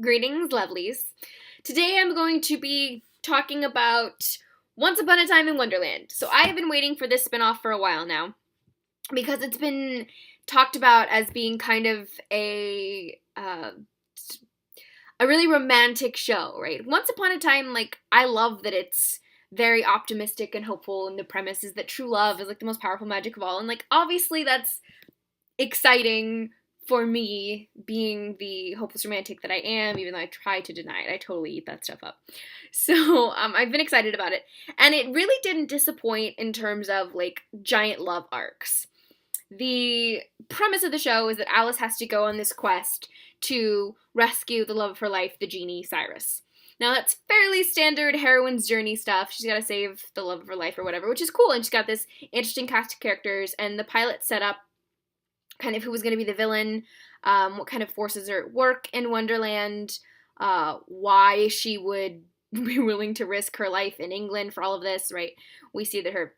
Greetings, lovelies. Today I'm going to be talking about Once Upon a Time in Wonderland. So I have been waiting for this spinoff for a while now because it's been talked about as being kind of a really romantic show, right? Once Upon a Time, I love that it's very optimistic and hopeful, and the premise is that true love is the most powerful magic of all, and obviously that's exciting for me, being the hopeless romantic that I am, even though I try to deny it. I totally eat that stuff up. So I've been excited about it. And it really didn't disappoint in terms of giant love arcs. The premise of the show is that Alice has to go on this quest to rescue the love of her life, the genie Cyrus. Now that's fairly standard heroine's journey stuff. She's got to save the love of her life or whatever, which is cool. And she's got this interesting cast of characters, and the pilot set up kind of who was going to be the villain, what kind of forces are at work in Wonderland, why she would be willing to risk her life in England for all of this, right? We see that her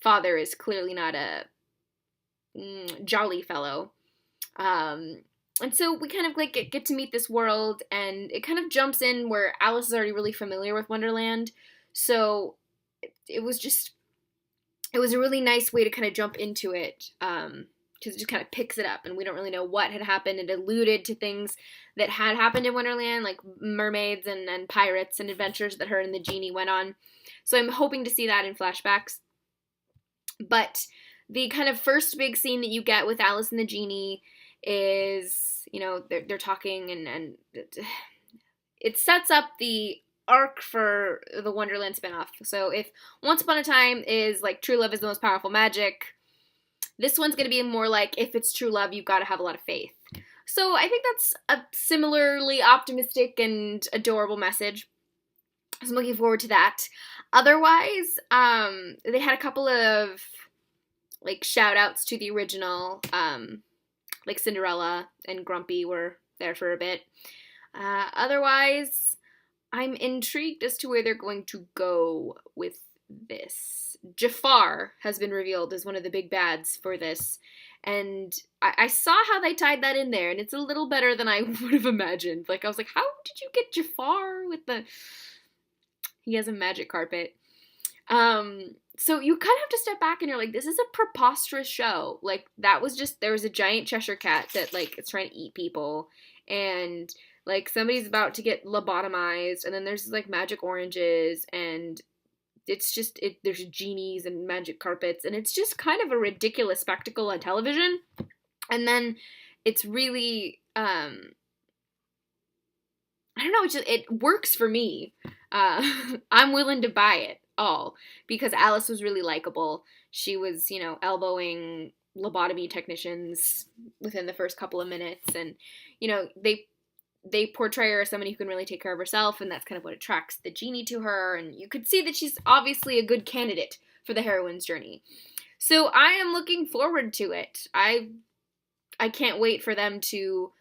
father is clearly not a jolly fellow. And so we kind of get to meet this world, and it kind of jumps in where Alice is already really familiar with Wonderland. So it was a really nice way to kind of jump into it. Because it just kind of picks it up, and we don't really know what had happened. It alluded to things that had happened in Wonderland, like mermaids and pirates and adventures that her and the genie went on. So I'm hoping to see that in flashbacks. But the kind of first big scene that you get with Alice and the genie is, they're talking, and it sets up the arc for the Wonderland spinoff. So if Once Upon a Time is true love is the most powerful magic, this one's going to be more if it's true love, you've got to have a lot of faith. So I think that's a similarly optimistic and adorable message. So I'm looking forward to that. Otherwise, they had a couple of shout outs to the original, Cinderella and Grumpy were there for a bit. Otherwise, I'm intrigued as to where they're going to go with this. Jafar has been revealed as one of the big bads for this, and I saw how they tied that in there, and it's a little better than I would have imagined. I was like, how did you get Jafar with he has a magic carpet? So you kind of have to step back, and you're like, this is a preposterous show. There was a giant Cheshire cat that is trying to eat people, and somebody's about to get lobotomized, and then there's magic oranges, and it's just, there's genies and magic carpets, and it's just kind of a ridiculous spectacle on television. And then it's really, I don't know, it works for me. I'm willing to buy it all, because Alice was really likable. She was, elbowing lobotomy technicians within the first couple of minutes, and, they portray her as somebody who can really take care of herself, and that's kind of what attracts the genie to her, and you could see that she's obviously a good candidate for the heroine's journey. So I am looking forward to it. I can't wait for them to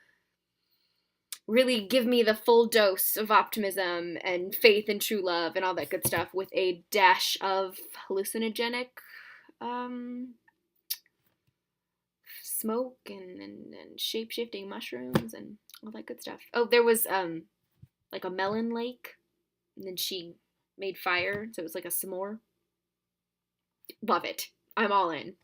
really give me the full dose of optimism and faith and true love and all that good stuff, with a dash of hallucinogenic smoke and shape-shifting mushrooms and all that good stuff. Oh, there was a melon lake, and then she made fire, so it was like a s'more. Love it. I'm all in.